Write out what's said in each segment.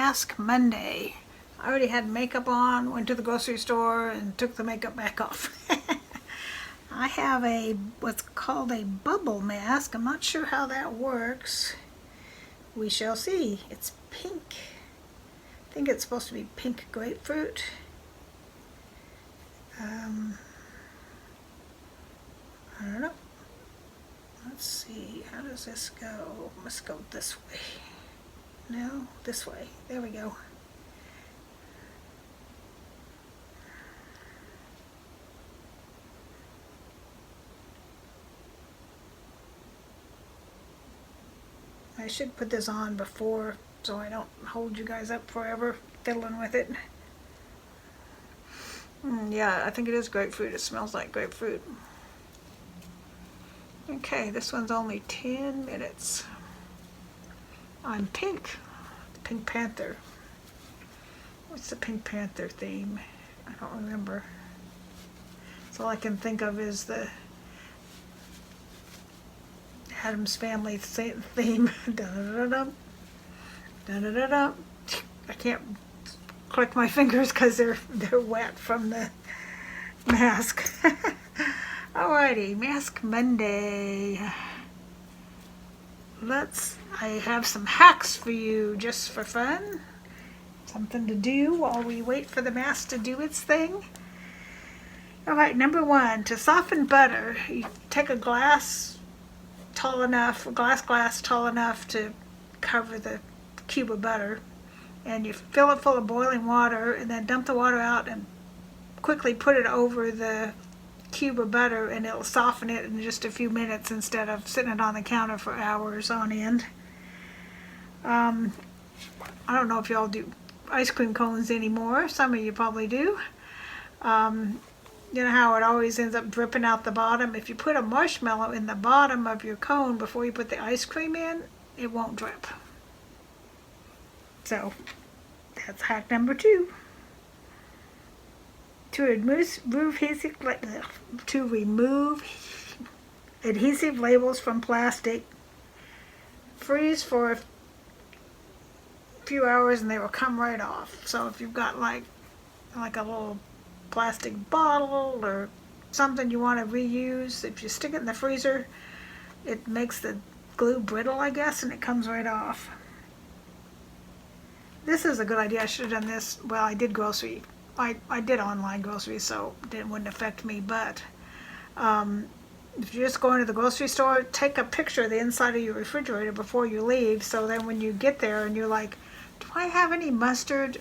Mask Monday. I already had makeup on, went to the grocery store, and took the makeup back off. I have what's called a bubble mask. I'm not sure how that works. We shall see. It's pink. I think it's supposed to be pink grapefruit. I don't know. Let's see. How does this go? Let's go this way. No, this way. There we go. I should put this on before so I don't hold you guys up forever fiddling with it. Yeah, I think it is grapefruit. It smells like grapefruit. Okay, this one's only 10 minutes. I'm pink. Pink Panther. What's the Pink Panther theme? I don't remember. So all I can think of is the Addams Family theme. Da-da-da-da. Da-da-da-da. I can't click my fingers because they're wet from the mask. Alrighty, Mask Monday. I have some hacks for you just for fun. Something to do while we wait for the mask to do its thing. Alright, number 1, to soften butter, you take a glass tall enough to cover the cube of butter, and you fill it full of boiling water and then dump the water out and quickly put it over the cube of butter, and it'll soften it in just a few minutes instead of sitting it on the counter for hours on end. I don't know if y'all do ice cream cones anymore. Some of you probably do. You know how it always ends up dripping out the bottom? If you put a marshmallow in the bottom of your cone before you put the ice cream in, it won't drip. So that's hack number 2. To remove adhesive labels from plastic, freeze for a few hours and they will come right off. So if you've got like a little plastic bottle or something you want to reuse, if you stick it in the freezer, it makes the glue brittle, I guess, and it comes right off. This is a good idea. I should have done this. Well, I did grocery. I did online groceries, so it wouldn't affect me, but if you're just going to the grocery store, take a picture of the inside of your refrigerator before you leave, so then when you get there and you're like, do I have any mustard?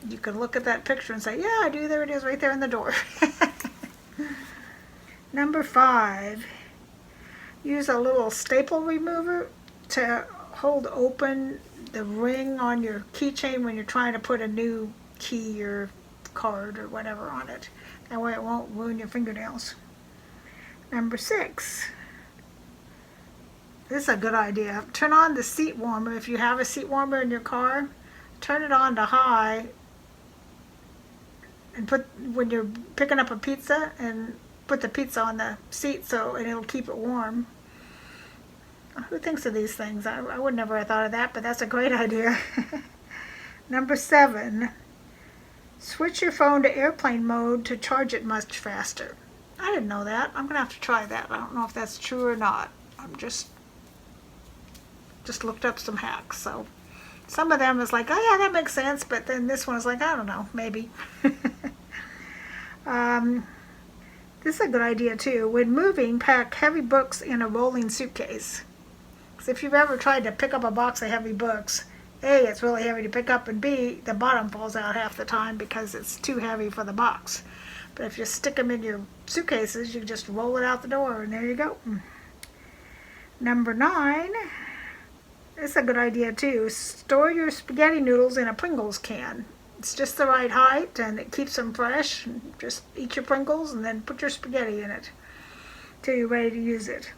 You can look at that picture and say, yeah, I do. There it is right there in the door. Number 5, use a little staple remover to hold open the ring on your keychain when you're trying to put a new key or card or whatever on it. That way it won't ruin your fingernails. Number 6. This is a good idea. Turn on the seat warmer. If you have a seat warmer in your car, turn it on to high and when you're picking up a pizza, and put the pizza on the seat and it'll keep it warm. Who thinks of these things? I would never have thought of that, but that's a great idea. Number 7. Switch your phone to airplane mode to charge it much faster. I didn't know that. I'm going to have to try that. I don't know if that's true or not. I'm just looked up some hacks. So some of them is like, oh yeah, that makes sense. But then this one is like, I don't know, maybe. This is a good idea too. When moving, pack heavy books in a rolling suitcase. Because if you've ever tried to pick up a box of heavy books, A, it's really heavy to pick up, and B, the bottom falls out half the time because it's too heavy for the box. But if you stick them in your suitcases, you just roll it out the door, and there you go. Number 9, this is a good idea too. Store your spaghetti noodles in a Pringles can. It's just the right height, and it keeps them fresh. Just eat your Pringles, and then put your spaghetti in it till you're ready to use it.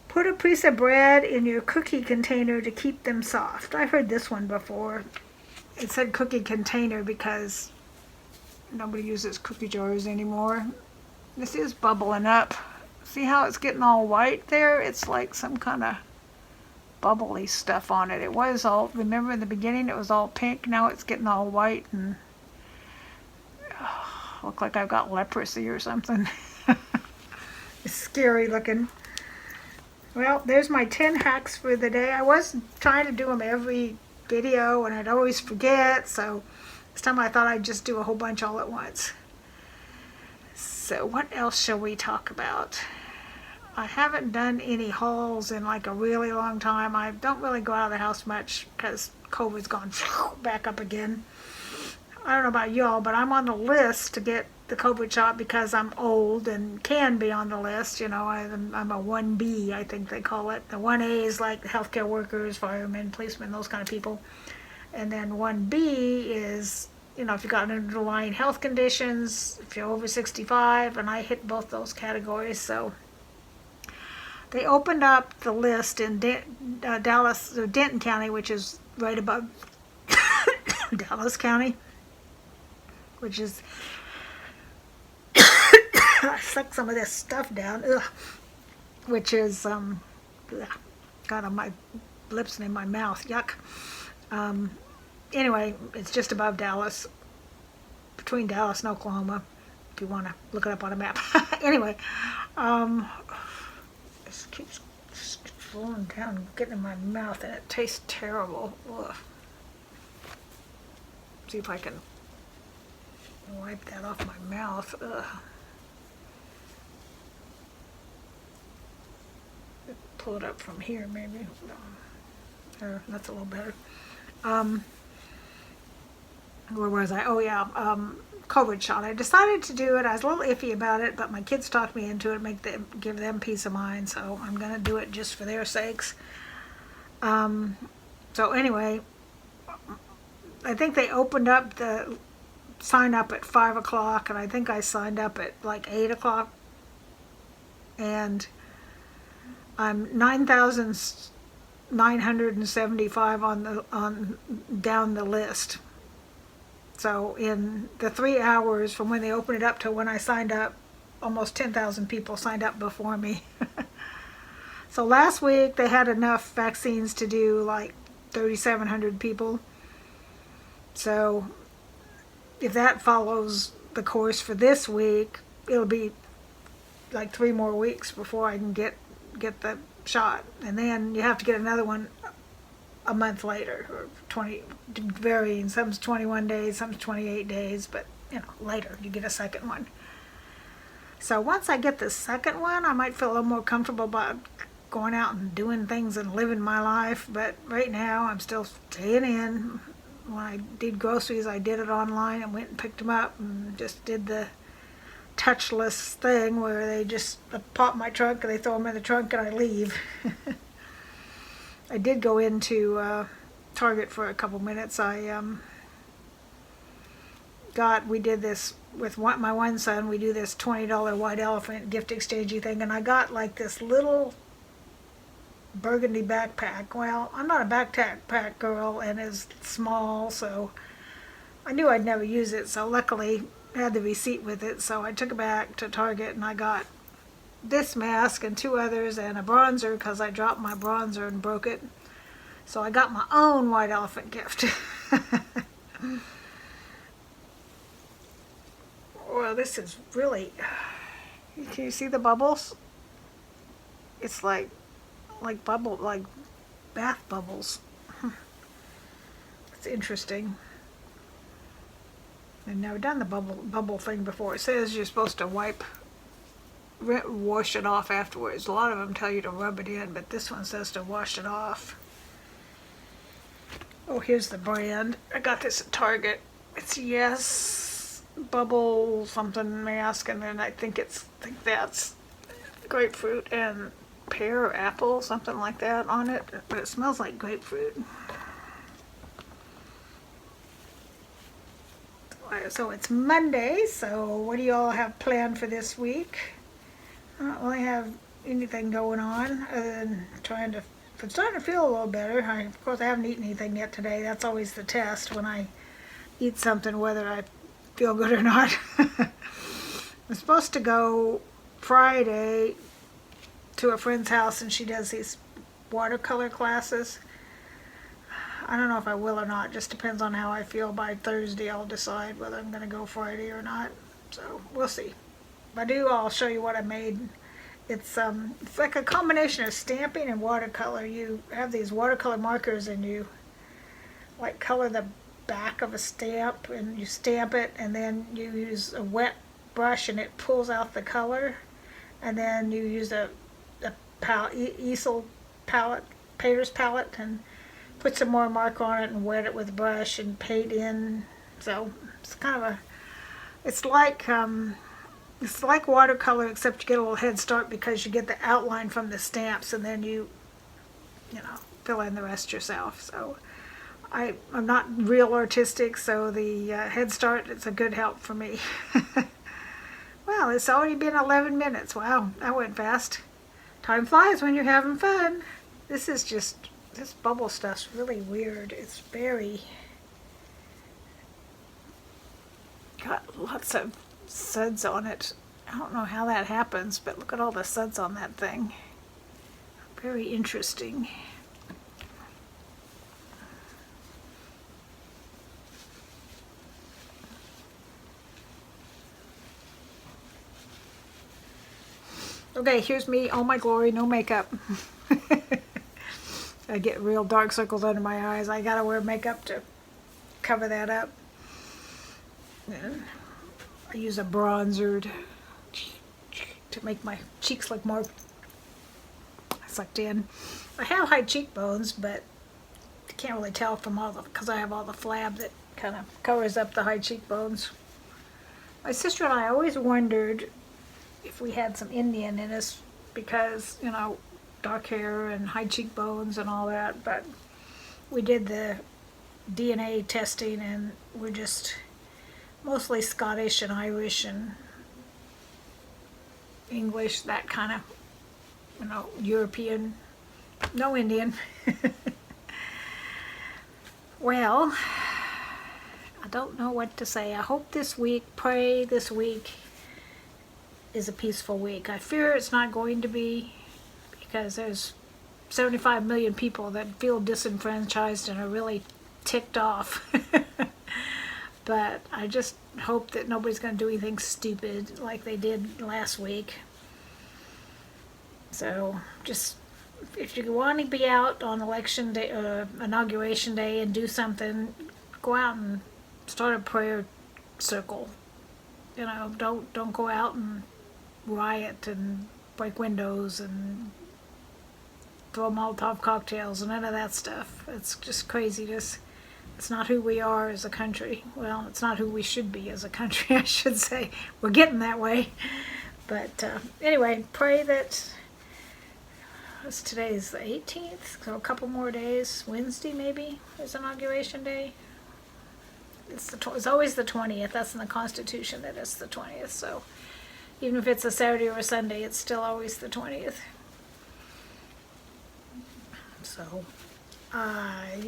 Put a piece of bread in your cookie container to keep them soft. I've heard this one before. It said cookie container because nobody uses cookie jars anymore. This is bubbling up. See how it's getting all white there? It's like some kind of bubbly stuff on it. It was all, remember in the beginning it was all pink, now it's getting all white and look like I've got leprosy or something. It's scary looking. Well, there's my 10 hacks for the day. I was trying to do them every video and I'd always forget, so this time I thought I'd just do a whole bunch all at once. So what else shall we talk about? I haven't done any hauls in like a really long time. I don't really go out of the house much because COVID's gone back up again. I don't know about y'all, but I'm on the list to get the COVID shot because I'm old and can be on the list. You know, I'm a 1B, I think they call it. The 1A is like healthcare workers, firemen, policemen, those kind of people. And then 1B is, you know, if you've got underlying health conditions, if you're over 65, and I hit both those categories. So they opened up the list in Dallas, or Denton County, which is right above Dallas County, which is, I sucked some of this stuff down, which is, got on my lips and in my mouth, yuck. Anyway, it's just above Dallas, between Dallas and Oklahoma, if you want to look it up on a map. Anyway, this keeps falling down, getting in my mouth, and it tastes terrible. Ugh. See if I can wipe that off my mouth. Ugh. Pull it up from here, maybe. That's a little better. Where was I? Oh yeah, COVID shot. I decided to do it. I was a little iffy about it, but my kids talked me into it, give them peace of mind. So I'm gonna do it just for their sakes. So anyway, I think they opened up the sign up at 5 o'clock, and I think I signed up at like 8 o'clock, and I'm 9,975 on down the list. So in the 3 hours from when they opened it up to when I signed up, almost 10,000 people signed up before me. So last week they had enough vaccines to do like 3,700 people. So if that follows the course for this week, it'll be like 3 more weeks before I can get the shot, and then you have to get another one a month later, or 20, varying. Some's 21 days, some's 28 days, but you know, later you get a second one. So once I get the second one, I might feel a little more comfortable about going out and doing things and living my life, but right now I'm still staying in. When I did groceries, I did it online and went and picked them up and just did the touchless thing where they just pop my trunk and they throw them in the trunk and I leave. I did go into Target for a couple minutes. We did this with my one son. We do this $20 white elephant gift exchanging thing, and I got like this little burgundy backpack. Well, I'm not a backpack girl, and it's small, so I knew I'd never use it. So luckily I had the receipt with it, so I took it back to Target and I got this mask and 2 others and a bronzer because I dropped my bronzer and broke it. So I got my own white elephant gift. Well, this is really, can you see the bubbles? It's like bath bubbles. It's interesting. I've never done the bubble thing before. It says you're supposed to wash it off afterwards. A lot of them tell you to rub it in, but this one says to wash it off. Oh, here's the brand. I got this at Target. It's Yes Bubble something mask, and then I think that's grapefruit and pear or apple, something like that on it, but it smells like grapefruit. So it's Monday, so what do you all have planned for this week? I don't really have anything going on other than I'm starting to feel a little better. Of course, I haven't eaten anything yet today. That's always the test when I eat something, whether I feel good or not. I'm supposed to go Friday to a friend's house, and she does these watercolor classes. I don't know if I will or not. Just depends on how I feel. By Thursday I'll decide whether I'm going to go Friday or not. So we'll see. If I do, I'll show you what I made. It's like a combination of stamping and watercolor. You have these watercolor markers and you like color the back of a stamp and you stamp it, and then you use a wet brush and it pulls out the color, and then you use a easel palette, painter's palette, and put some more marker on it and wet it with a brush and paint in. So it's kind of a, it's like watercolor, except you get a little head start because you get the outline from the stamps, and then you fill in the rest yourself. So I'm not real artistic, so the head start is a good help for me. Well, it's already been 11 minutes. Wow, that went fast. Time flies when you're having fun. This bubble stuff's really weird. It's got lots of suds on it. I don't know how that happens, but look at all the suds on that thing. Very interesting. Okay, here's me, all my glory, no makeup. I get real dark circles under my eyes. I gotta wear makeup to cover that up. And I use a bronzer to make my cheeks look more sucked in. I have high cheekbones, but you can't really tell from because I have all the flab that kind of covers up the high cheekbones. My sister and I always wondered if we had some Indian in us because, dark hair and high cheekbones and all that, but we did the DNA testing and we're just mostly Scottish and Irish and English, that kind of, European, no Indian. Well, I don't know what to say. I hope pray this week is a peaceful week. I fear it's not going to be because there's 75 million people that feel disenfranchised and are really ticked off. But I just hope that nobody's going to do anything stupid like they did last week. So just, if you want to be out on election day, inauguration day, and do something, go out and start a prayer circle. Don't go out and riot and break windows and throw Molotov cocktails and none of that stuff. It's just craziness. It's not who we are as a country. Well, it's not who we should be as a country, I should say. We're getting that way. But anyway, pray that today's the 18th, so a couple more days. Wednesday maybe is inauguration day. It's always the 20th. That's in the Constitution that it's the 20th. So even if it's a Saturday or a Sunday, it's still always the 20th. So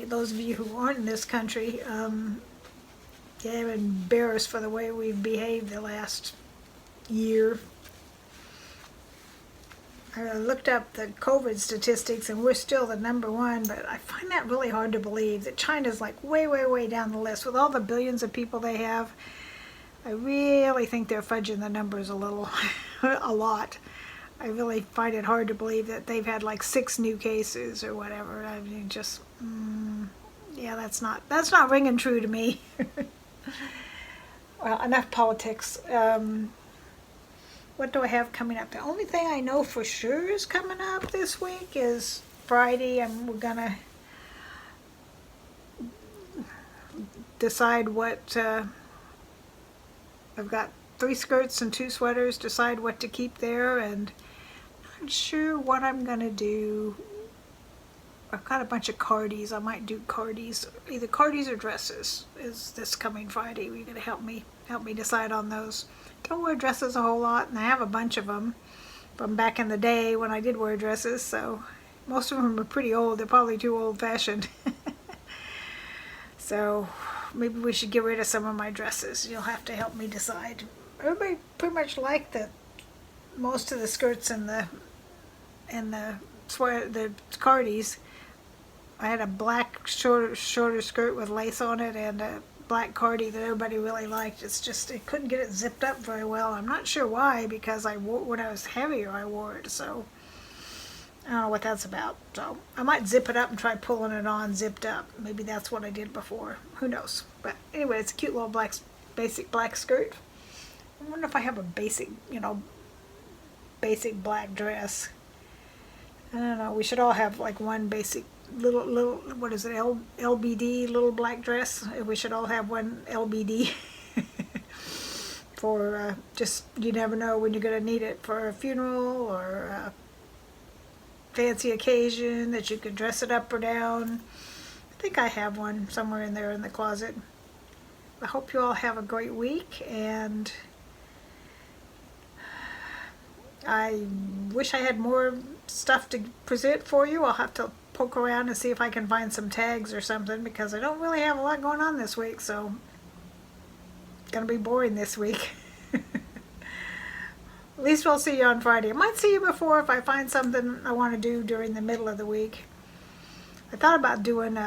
those of you who aren't in this country, they're embarrassed for the way we've behaved the last year. I looked up the COVID statistics and we're still the #1, but I find that really hard to believe that China's like way, way, way down the list with all the billions of people they have. I really think they're fudging the numbers a lot. I really find it hard to believe that they've had like 6 new cases or whatever. I mean, just, yeah, that's not ringing true to me. Well, enough politics. What do I have coming up? The only thing I know for sure is coming up this week is Friday, and we're gonna decide what, I've got 3 skirts and 2 sweaters, decide what to keep there, and I'm not sure what I'm gonna do. I've got a bunch of cardies. I might do cardies, either cardies or dresses is this coming Friday. You're gonna help me decide on those. Don't wear dresses a whole lot, and I have a bunch of them from back in the day when I did wear dresses, so most of them are pretty old. They're probably too old-fashioned. So maybe we should get rid of some of my dresses. You'll have to help me decide. Everybody pretty much liked most of the skirts and the the Cardis. I had a black shorter skirt with lace on it and a black Cardi that everybody really liked. It's just, it couldn't get it zipped up very well. I'm not sure why, because when I was heavier I wore it, so I don't know what that's about. So I might zip it up and try pulling it on zipped up. Maybe that's what I did before. Who knows? But anyway, it's a cute little basic black skirt. I wonder if I have a basic, basic black dress. I don't know. We should all have like one basic little what is it, LBD, little black dress. We should all have one LBD for just, you never know when you're going to need it, for a funeral or a fancy occasion that you could dress it up or down. I think I have one somewhere in there in the closet. I hope you all have a great week, and I wish I had more stuff to present for you. I'll have to poke around and see if I can find some tags or something, because I don't really have a lot going on this week, so it's gonna be boring this week. At least we'll see you on Friday. I might see you before if I find something I want to do during the middle of the week. I thought about doing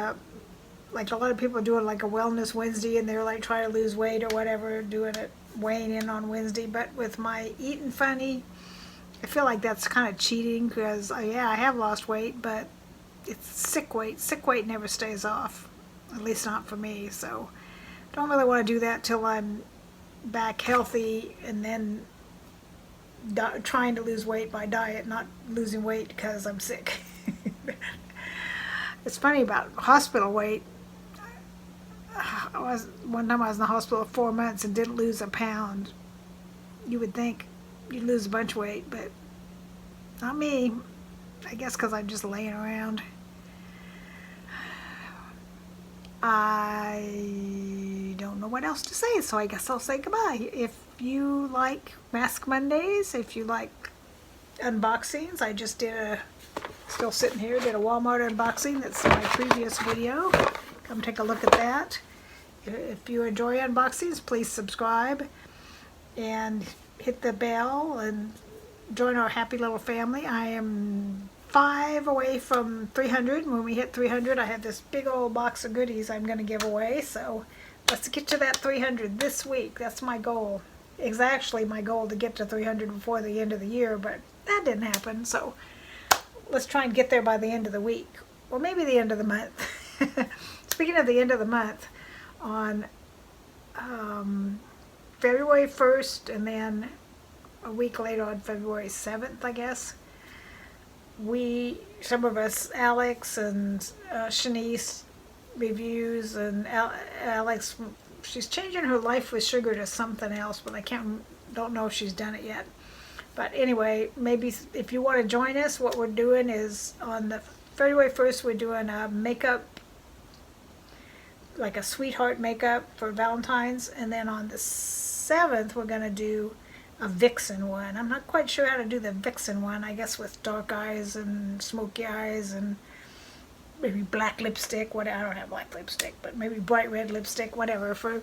like a lot of people are doing like a wellness Wednesday, and they're like trying to lose weight or whatever, doing it, weighing in on Wednesday. But with my eating funny, I feel like that's kind of cheating, because yeah, I have lost weight, but it's sick weight. Sick weight never stays off, at least not for me. So don't really want to do that till I'm back healthy, and then trying to lose weight by diet, not losing weight because I'm sick. It's funny about hospital weight. One time I was in the hospital 4 months and didn't lose a pound. You would think you'd lose a bunch of weight, but not me. I guess because I'm just laying around. I don't know what else to say, so I guess I'll say goodbye. If you like Mask Mondays, if you like unboxings, I just did still sitting here, did a Walmart unboxing. That's my previous video. Come take a look at that. If you enjoy unboxings, please subscribe and hit the bell and join our happy little family. I am 5 away from 300. When we hit 300, I have this big old box of goodies I'm going to give away. So let's get to that 300 this week. That's my goal. It's actually my goal to get to 300 before the end of the year, but that didn't happen. So let's try and get there by the end of the week, or maybe the end of the month. Speaking of the end of the month, on February 1st, and then a week later on February 7th, I guess, some of us, Alex and Shanice reviews, and Alex, she's changing her Life with Sugar to something else, but I don't know if she's done it yet. But anyway, maybe if you want to join us, what we're doing is on the February 1st, we're doing a makeup, like a sweetheart makeup for Valentine's, and then on the 7th, we're going to do a Vixen one. I'm not quite sure how to do the Vixen one, I guess with dark eyes and smoky eyes and maybe black lipstick. I don't have black lipstick, but maybe bright red lipstick, whatever, for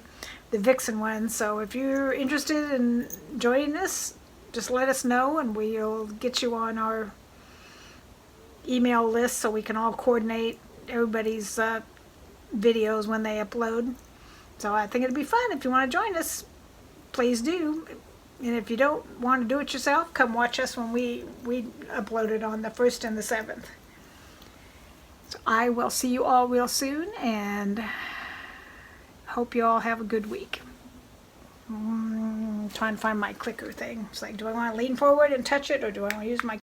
the Vixen one. So if you're interested in joining us, just let us know, and we'll get you on our email list so we can all coordinate everybody's videos when they upload. So I think it'd be fun. If you want to join us, please do. And if you don't want to do it yourself, come watch us when we upload it on the 1st and the 7th. So I will see you all real soon, and hope you all have a good week. Trying to find my clicker thing. It's like, do I want to lean forward and touch it, or do I want to use my